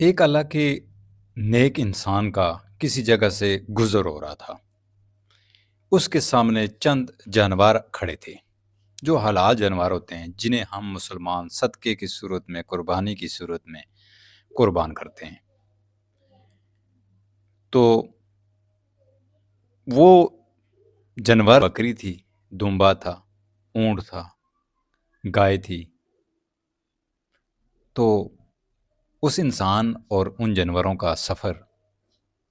ایک اللہ کے نیک انسان کا کسی جگہ سے گزر ہو رہا تھا۔ اس کے سامنے چند جانور کھڑے تھے، جو حلال جانور ہوتے ہیں جنہیں ہم مسلمان صدقے کی صورت میں، قربانی کی صورت میں قربان کرتے ہیں۔ تو وہ جانور بکری تھی، دمبا تھا، اونٹ تھا، گائے تھی۔ تو اس انسان اور ان جانوروں کا سفر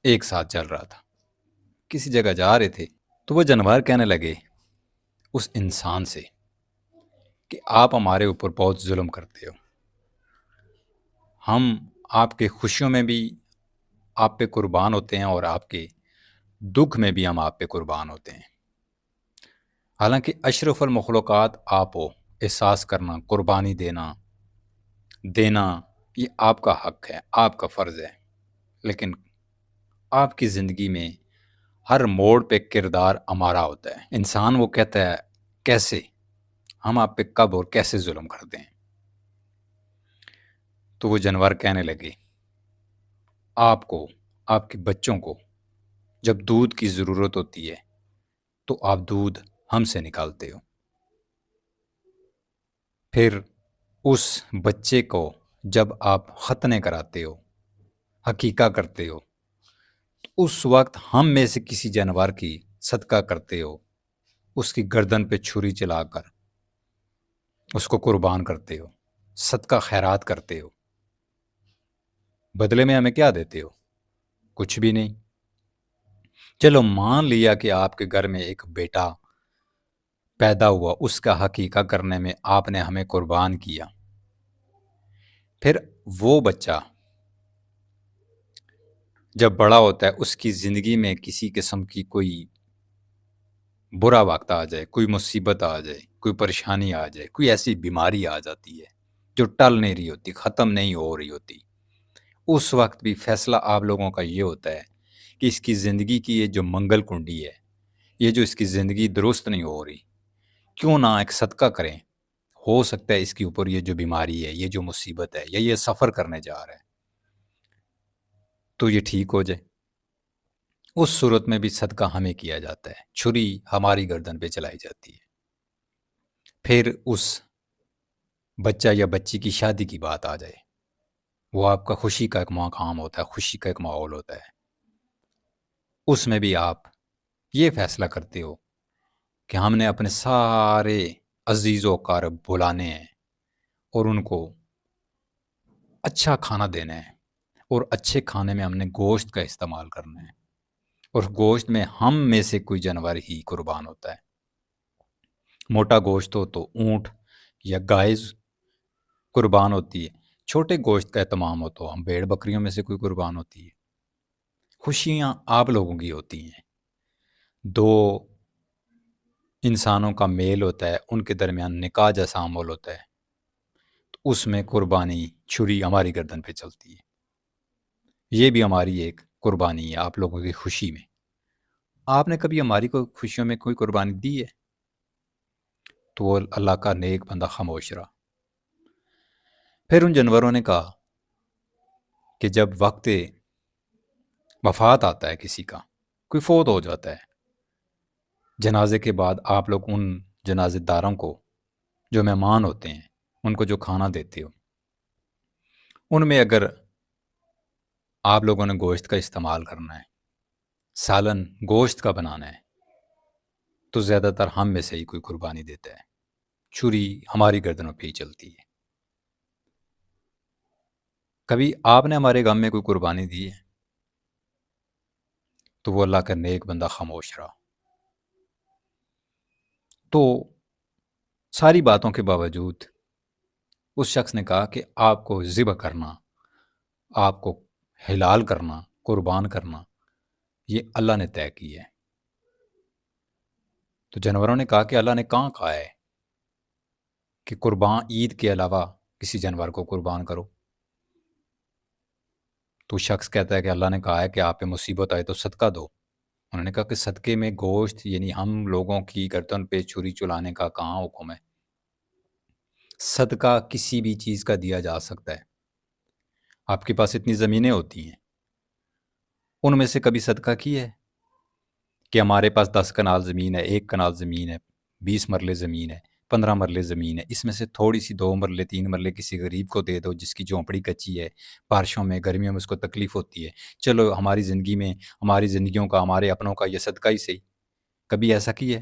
ایک ساتھ چل رہا تھا۔ کسی جگہ جا رہے تھے تو وہ جانور کہنے لگے اس انسان سے کہ آپ ہمارے اوپر بہت ظلم کرتے ہو، ہم آپ کے خوشیوں میں بھی آپ پہ قربان ہوتے ہیں اور آپ کے دکھ میں بھی ہم آپ پہ قربان ہوتے ہیں۔ حالانکہ اشرف المخلوقات آپ ہو، احساس کرنا، قربانی دینا یہ آپ کا حق ہے، آپ کا فرض ہے، لیکن آپ کی زندگی میں ہر موڑ پہ کردار ہمارا ہوتا ہے۔ انسان وہ کہتا ہے کیسے ہم آپ پہ کب اور کیسے ظلم کرتے ہیں؟ تو وہ جانور کہنے لگے آپ کو، آپ کے بچوں کو جب دودھ کی ضرورت ہوتی ہے تو آپ دودھ ہم سے نکالتے ہو، پھر اس بچے کو جب آپ ختنے کراتے ہو، حقیقہ کرتے ہو، تو اس وقت ہم میں سے کسی جانور کی صدقہ کرتے ہو، اس کی گردن پہ چھری چلا کر اس کو قربان کرتے ہو، صدقہ خیرات کرتے ہو، بدلے میں ہمیں کیا دیتے ہو؟ کچھ بھی نہیں۔ چلو مان لیا کہ آپ کے گھر میں ایک بیٹا پیدا ہوا، اس کا حقیقہ کرنے میں آپ نے ہمیں قربان کیا، پھر وہ بچہ جب بڑا ہوتا ہے اس کی زندگی میں کسی قسم کی کوئی برا وقت آ جائے، کوئی مصیبت آ جائے، کوئی پریشانی آ جائے، کوئی ایسی بیماری آ جاتی ہے جو ٹل نہیں رہی ہوتی، ختم نہیں ہو رہی ہوتی، اس وقت بھی فیصلہ آپ لوگوں کا یہ ہوتا ہے کہ اس کی زندگی کی یہ جو منگل کنڈی ہے، یہ جو اس کی زندگی درست نہیں ہو رہی، کیوں نہ ایک صدقہ کریں، ہو سکتا ہے اس کے اوپر یہ جو بیماری ہے، یہ جو مصیبت ہے، یا یہ سفر کرنے جا رہا ہے تو یہ ٹھیک ہو جائے۔ اس صورت میں بھی صدقہ ہمیں کیا جاتا ہے، چھری ہماری گردن پہ چلائی جاتی ہے۔ پھر اس بچہ یا بچی کی شادی کی بات آ جائے، وہ آپ کا خوشی کا ایک مقام ہوتا ہے، خوشی کا ایک ماحول ہوتا ہے، اس میں بھی آپ یہ فیصلہ کرتے ہو کہ ہم نے اپنے سارے عزیز و اقارب بلانے ہیں اور ان کو اچھا کھانا دینا ہے، اور اچھے کھانے میں ہم نے گوشت کا استعمال کرنا ہے، اور گوشت میں ہم میں سے کوئی جانور ہی قربان ہوتا ہے۔ موٹا گوشت ہو تو اونٹ یا گائے قربان ہوتی ہے، چھوٹے گوشت کا اہتمام ہو تو ہم بھیڑ بکریوں میں سے کوئی قربان ہوتی ہے۔ خوشیاں آپ لوگوں کی ہوتی ہیں، دو انسانوں کا میل ہوتا ہے، ان کے درمیان نکاح جیسا عمل ہوتا ہے، تو اس میں قربانی چھری ہماری گردن پہ چلتی ہے، یہ بھی ہماری ایک قربانی ہے آپ لوگوں کی خوشی میں۔ آپ نے کبھی ہماری کوئی خوشیوں میں کوئی قربانی دی ہے؟ تو وہ اللہ کا نیک بندہ خاموش رہا۔ پھر ان جانوروں نے کہا کہ جب وقت وفات آتا ہے کسی کا، کوئی فوت ہو جاتا ہے، جنازے کے بعد آپ لوگ ان جنازے داروں کو جو مہمان ہوتے ہیں ان کو جو کھانا دیتے ہو، ان میں اگر آپ لوگوں نے گوشت کا استعمال کرنا ہے، سالن گوشت کا بنانا ہے، تو زیادہ تر ہم میں سے ہی کوئی قربانی دیتا ہے، چھری ہماری گردنوں پہ ہی چلتی ہے۔ کبھی آپ نے ہمارے غم میں کوئی قربانی دی ہے؟ تو وہ اللہ کا نیک بندہ خاموش رہا۔ تو ساری باتوں کے باوجود اس شخص نے کہا کہ آپ کو ذبح کرنا، آپ کو حلال کرنا، قربان کرنا، یہ اللہ نے طے کی ہے۔ تو جانوروں نے کہا کہ اللہ نے کہاں کہا ہے کہ قربان عید کے علاوہ کسی جانور کو قربان کرو؟ تو شخص کہتا ہے کہ اللہ نے کہا ہے کہ آپ پہ مصیبت آئے تو صدقہ دو۔ انہوں نے کہا کہ صدقے میں گوشت، یعنی ہم لوگوں کی گردن پہ چھری چلانے کا کہاں حکم ہے؟ صدقہ کسی بھی چیز کا دیا جا سکتا ہے، آپ کے پاس اتنی زمینیں ہوتی ہیں، ان میں سے کبھی صدقہ کی ہے کہ ہمارے پاس 10 کنال زمین ہے، 1 کنال زمین ہے، 20 مرلے زمین ہے، 15 مرلے زمین ہے، اس میں سے تھوڑی سی 2 مرلے 3 مرلے کسی غریب کو دے دو جس کی جھونپڑی کچی ہے، بارشوں میں گرمیوں میں اس کو تکلیف ہوتی ہے، چلو ہماری زندگی میں، ہماری زندگیوں کا، ہمارے اپنوں کا یہ صدقہ ہی صحیح. کبھی ایسا کی ہے؟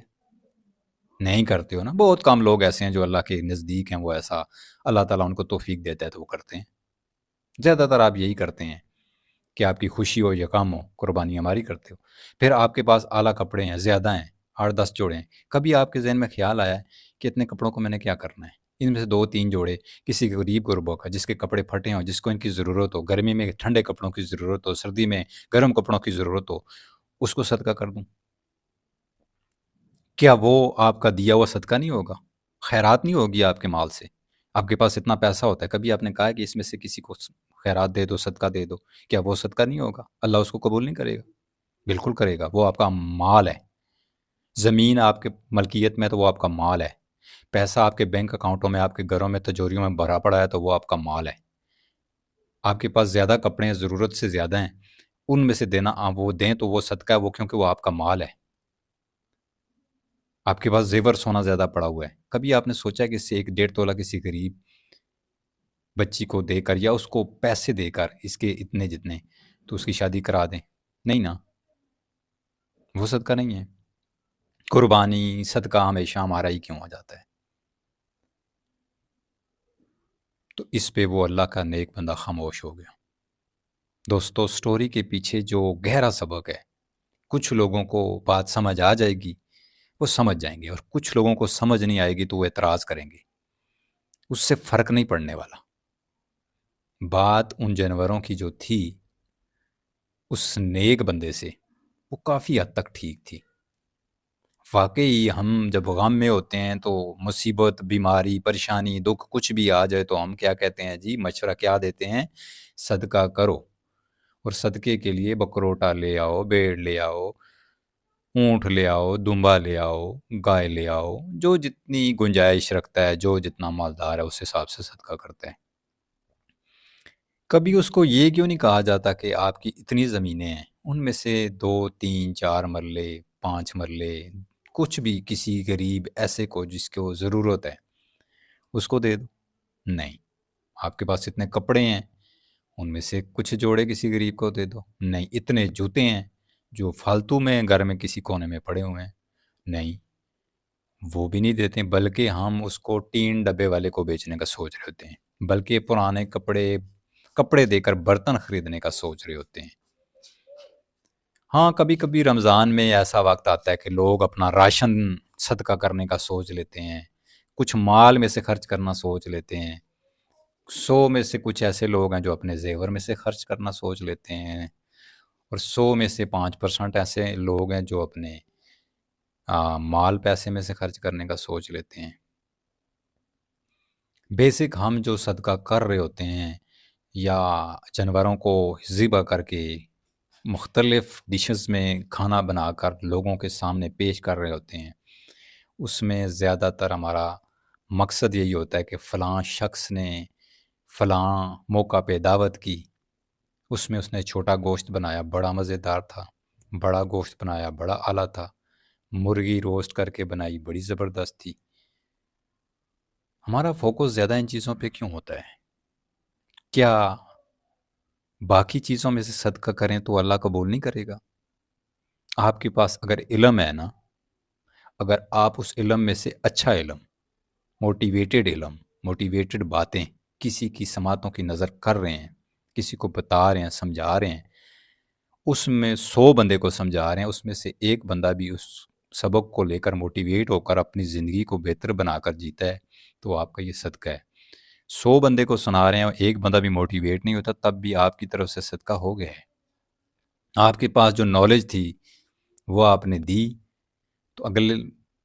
نہیں کرتے ہو نا. بہت کم لوگ ایسے ہیں جو اللہ کے نزدیک ہیں، وہ ایسا اللہ تعالیٰ ان کو توفیق دیتا ہے تو وہ کرتے ہیں. زیادہ تر آپ یہی کرتے ہیں کہ آپ کی خوشی ہو یا کم ہو، قربانی ہماری کرتے ہو. پھر آپ کے پاس اعلیٰ کپڑے ہیں، زیادہ ہیں، 8-10 جوڑے ہیں. کبھی آپ کے ذہن میں خیال آیا ہے کہ اتنے کپڑوں کو میں نے کیا کرنا ہے؟ ان میں سے 2-3 جوڑے کسی غریب غربوں کا، جس کے کپڑے پھٹے ہوں، جس کو ان کی ضرورت ہو، گرمی میں ٹھنڈے کپڑوں کی ضرورت ہو، سردی میں گرم کپڑوں کی ضرورت ہو، اس کو صدقہ کر دوں. کیا وہ آپ کا دیا ہوا صدقہ نہیں ہوگا؟ خیرات نہیں ہوگی آپ کے مال سے؟ آپ کے پاس اتنا پیسہ ہوتا ہے، کبھی آپ نے کہا ہے کہ اس میں سے کسی کو خیرات دے دو، صدقہ دے دو؟ کیا وہ صدقہ نہیں ہوگا؟ اللہ اس کو قبول نہیں کرے گا؟ بالکل کرے گا. وہ آپ کا مال ہے. زمین آپ کے ملکیت میں تو وہ آپ کا مال ہے. پیسہ آپ کے بینک اکاؤنٹوں میں، آپ کے گھروں میں، تجوریوں میں بھرا پڑا ہے تو وہ آپ کا مال ہے. آپ کے پاس زیادہ کپڑے ہیں، ضرورت سے زیادہ ہیں، ان میں سے دینا، آپ وہ دیں تو وہ صدقہ ہے، وہ کیونکہ وہ آپ کا مال ہے. آپ کے پاس زیور سونا زیادہ پڑا ہوا ہے، کبھی آپ نے سوچا کہ اس سے 1-1.5 تولہ کسی غریب بچی کو دے کر، یا اس کو پیسے دے کر، اس کے اتنے جتنے، تو اس کی شادی کرا دیں؟ نہیں نا. وہ صدقہ نہیں ہے. قربانی صدقہ ہمیشہ ہمارا ہی کیوں ہو جاتا ہے؟ تو اس پہ وہ اللہ کا نیک بندہ خاموش ہو گیا. دوستو، سٹوری کے پیچھے جو گہرا سبق ہے، کچھ لوگوں کو بات سمجھ آ جائے گی، وہ سمجھ جائیں گے، اور کچھ لوگوں کو سمجھ نہیں آئے گی تو وہ اعتراض کریں گے. اس سے فرق نہیں پڑنے والا. بات ان جانوروں کی جو تھی، اس نیک بندے سے، وہ کافی حد تک ٹھیک تھی. واقعی ہم جب غم میں ہوتے ہیں تو مصیبت، بیماری، پریشانی، دکھ کچھ بھی آ جائے تو ہم کیا کہتے ہیں جی؟ مشورہ کیا دیتے ہیں؟ صدقہ کرو. اور صدقے کے لیے بکروٹا لے آؤ، بھیڑ لے آؤ، اونٹ لے آؤ، دمبا لے آؤ، گائے لے آؤ، جو جتنی گنجائش رکھتا ہے، جو جتنا مالدار ہے، اس حساب سے صدقہ کرتے ہیں. کبھی اس کو یہ کیوں نہیں کہا جاتا کہ آپ کی اتنی زمینیں ہیں، ان میں سے 2-3-4 مرلے، 5 مرلے، کچھ بھی کسی غریب ایسے کو جس کو ضرورت ہے، اس کو دے دو؟ نہیں. آپ کے پاس اتنے کپڑے ہیں، ان میں سے کچھ جوڑے کسی غریب کو دے دو؟ نہیں. اتنے جوتے ہیں جو فالتو میں گھر میں کسی کونے میں پڑے ہوئے ہیں؟ نہیں، وہ بھی نہیں دیتے. بلکہ ہم اس کو ٹین ڈبے والے کو بیچنے کا سوچ رہے ہوتے ہیں، بلکہ پرانے کپڑے دے کر برتن خریدنے کا سوچ رہے ہوتے ہیں. ہاں، کبھی کبھی رمضان میں ایسا وقت آتا ہے کہ لوگ اپنا راشن صدقہ کرنے کا سوچ لیتے ہیں، کچھ مال میں سے خرچ کرنا سوچ لیتے ہیں. 100 میں سے کچھ ایسے لوگ ہیں جو اپنے زیور میں سے خرچ کرنا سوچ لیتے ہیں، اور 100 میں سے 5% ایسے لوگ ہیں جو اپنے مال پیسے میں سے خرچ کرنے کا سوچ لیتے ہیں. بیسک ہم جو صدقہ کر رہے ہوتے ہیں، یا جانوروں کو ذبح کر کے مختلف ڈشز میں کھانا بنا کر لوگوں کے سامنے پیش کر رہے ہوتے ہیں، اس میں زیادہ تر ہمارا مقصد یہی ہوتا ہے کہ فلاں شخص نے فلاں موقع پہ دعوت کی، اس میں اس نے چھوٹا گوشت بنایا، بڑا مزیدار تھا، بڑا گوشت بنایا، بڑا اعلیٰ تھا، مرغی روسٹ کر کے بنائی، بڑی زبردست تھی. ہمارا فوکس زیادہ ان چیزوں پہ کیوں ہوتا ہے؟ کیا باقی چیزوں میں سے صدقہ کریں تو اللہ قبول نہیں کرے گا؟ آپ کے پاس اگر علم ہے نا، اگر آپ اس علم میں سے اچھا علم، موٹیویٹڈ باتیں کسی کی سماعتوں کی نظر کر رہے ہیں، کسی کو بتا رہے ہیں، سمجھا رہے ہیں، اس میں 100 بندے کو سمجھا رہے ہیں، اس میں سے ایک بندہ بھی اس سبق کو لے کر موٹیویٹ ہو کر اپنی زندگی کو بہتر بنا کر جیتا ہے، تو آپ کا یہ صدقہ ہے. 100 بندے کو سنا رہے ہیں اور ایک بندہ بھی موٹیویٹ نہیں ہوتا، تب بھی آپ کی طرف سے صدقہ ہو گیا ہے. آپ کے پاس جو نالج تھی وہ آپ نے دی، تو اگلے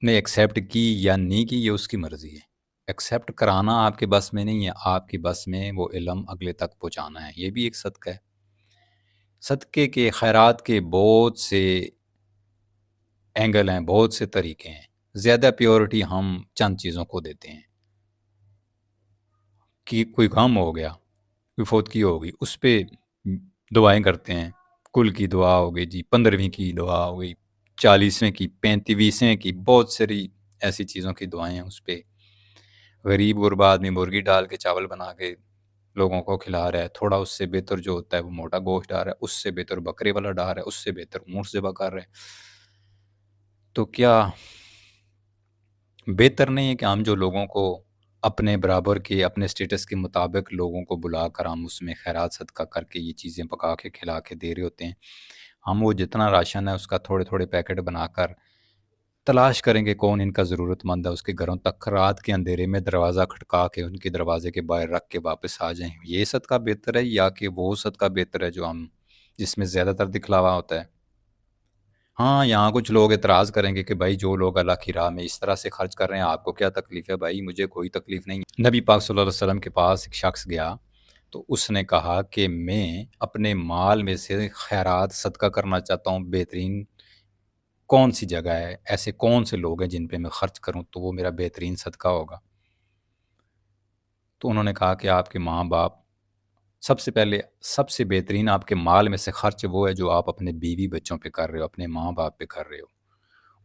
نے ایکسیپٹ کی یا نہیں کی، یہ اس کی مرضی ہے. ایکسیپٹ کرانا آپ کے بس میں نہیں ہے، آپ کے بس میں وہ علم اگلے تک پہنچانا ہے. یہ بھی ایک صدقہ ہے. صدقے کے، خیرات کے بہت سے اینگل ہیں، بہت سے طریقے ہیں. زیادہ پیورٹی ہم چند چیزوں کو دیتے ہیں. کہ کوئی غم ہو گیا، کوئی فوتگی ہو گئی، اس پہ دعائیں کرتے ہیں، کل کی دعا ہو گئی جی، 15ویں کی دعا ہو گئی، 40ویں کی، 35ویں کی، بہت ساری ایسی چیزوں کی دعائیں ہیں اس پہ۔ غریب غربا آدمی مرغی ڈال کے چاول بنا کے لوگوں کو کھلا رہا ہے، تھوڑا اس سے بہتر جو ہوتا ہے وہ موٹا گوشت ڈال رہا ہے، اس سے بہتر بکرے والا ڈال رہا ہے، اس سے بہتر اونٹ ذبح کر رہے ہیں۔ تو کیا بہتر نہیں ہے کہ ہم جو لوگوں کو اپنے برابر کے، اپنے سٹیٹس کے مطابق لوگوں کو بلا کر ہم اس میں خیرات صدقہ کر کے یہ چیزیں پکا کے کھلا کے دے رہے ہوتے ہیں، ہم وہ جتنا راشن ہے اس کا تھوڑے تھوڑے پیکٹ بنا کر تلاش کریں گے کون ان کا ضرورت مند ہے، اس کے گھروں تک رات کے اندھیرے میں دروازہ کھٹکا کے ان کے دروازے کے باہر رکھ کے واپس آ جائیں، یہ صدقہ بہتر ہے یا کہ وہ صدقہ بہتر ہے جو ہم جس میں زیادہ تر دکھلاوا ہوتا ہے؟ ہاں، یہاں کچھ لوگ اعتراض کریں گے کہ بھائی جو لوگ اللہ کی راہ میں اس طرح سے خرچ کر رہے ہیں آپ کو کیا تکلیف ہے؟ بھائی مجھے کوئی تکلیف نہیں ہے۔ نبی پاک صلی اللہ علیہ وسلم کے پاس ایک شخص گیا تو اس نے کہا کہ میں اپنے مال میں سے خیرات صدقہ کرنا چاہتا ہوں، بہترین کون سی جگہ ہے، ایسے کون سے لوگ ہیں جن پہ میں خرچ کروں تو وہ میرا بہترین صدقہ ہوگا؟ تو انہوں نے کہا کہ آپ کے ماں باپ سب سے پہلے، سب سے بہترین آپ کے مال میں سے خرچ وہ ہے جو آپ اپنے بیوی بچوں پہ کر رہے ہو، اپنے ماں باپ پہ کر رہے ہو،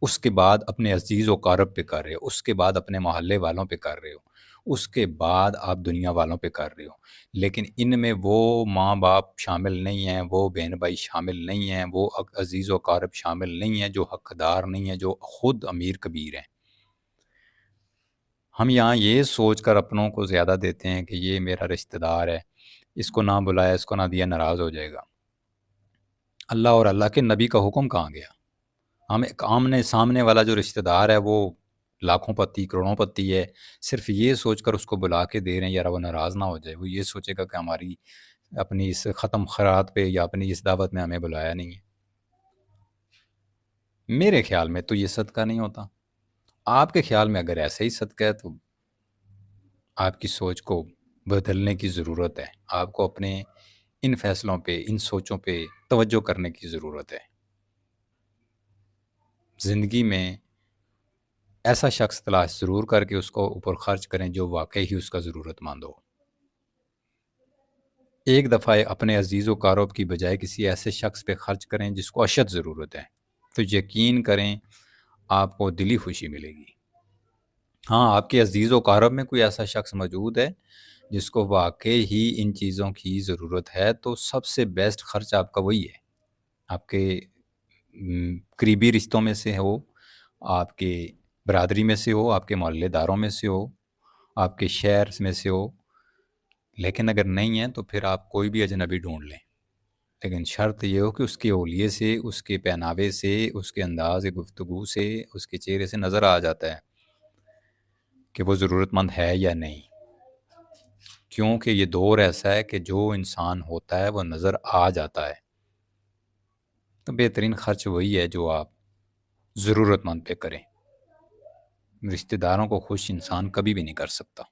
اس کے بعد اپنے عزیز و قارب پہ کر رہے ہو، اس کے بعد اپنے محلے والوں پہ کر رہے ہو، اس کے بعد آپ دنیا والوں پہ کر رہے ہو، لیکن ان میں وہ ماں باپ شامل نہیں ہیں، وہ بہن بھائی شامل نہیں ہیں، وہ عزیز و قارب شامل نہیں ہیں جو حقدار نہیں ہیں، جو خود امیر کبیر ہیں۔ ہم یہاں یہ سوچ کر اپنوں کو زیادہ دیتے ہیں کہ یہ میرا رشتہ دار ہے، اس کو نہ بلایا، اس کو نہ دیا، ناراض ہو جائے گا۔ اللہ اور اللہ کے نبی کا حکم کہاں گیا؟ ہم ایک آمنے سامنے والا جو رشتہ دار ہے وہ لاکھوں پتی کروڑوں پتی ہے، صرف یہ سوچ کر اس کو بلا کے دے رہے ہیں یار وہ ناراض نہ ہو جائے، وہ یہ سوچے گا کہ ہماری اپنی اس ختم خیرات پہ یا اپنی اس دعوت میں ہمیں بلایا نہیں ہے۔ میرے خیال میں تو یہ صدقہ نہیں ہوتا، آپ کے خیال میں اگر ایسا ہی صدقہ ہے تو آپ کی سوچ کو بدلنے کی ضرورت ہے، آپ کو اپنے ان فیصلوں پہ، ان سوچوں پہ توجہ کرنے کی ضرورت ہے۔ زندگی میں ایسا شخص تلاش ضرور کر کے اس کو اوپر خرچ کریں جو واقعی ہی اس کا ضرورت مند ہو۔ ایک دفعہ اپنے عزیز و قارب کی بجائے کسی ایسے شخص پہ خرچ کریں جس کو اشد ضرورت ہے، تو یقین کریں آپ کو دلی خوشی ملے گی۔ ہاں، آپ کے عزیز و قارب میں کوئی ایسا شخص موجود ہے جس کو واقعی ہی ان چیزوں کی ضرورت ہے، تو سب سے بیسٹ خرچ آپ کا وہی ہے۔ آپ کے قریبی رشتوں میں سے ہو، آپ کے برادری میں سے ہو، آپ کے محلے داروں میں سے ہو، آپ کے شہر میں سے ہو، لیکن اگر نہیں ہے تو پھر آپ کوئی بھی اجنبی ڈھونڈ لیں، لیکن شرط یہ ہو کہ اس کے اولیے سے، اس کے پہناوے سے، اس کے انداز گفتگو سے، اس کے چہرے سے نظر آ جاتا ہے کہ وہ ضرورت مند ہے یا نہیں، کیونکہ یہ دور ایسا ہے کہ جو انسان ہوتا ہے وہ نظر آ جاتا ہے۔ تو بہترین خرچ وہی ہے جو آپ ضرورت مند پہ کریں۔ رشتہ داروں کو خوش انسان کبھی بھی نہیں کر سکتا۔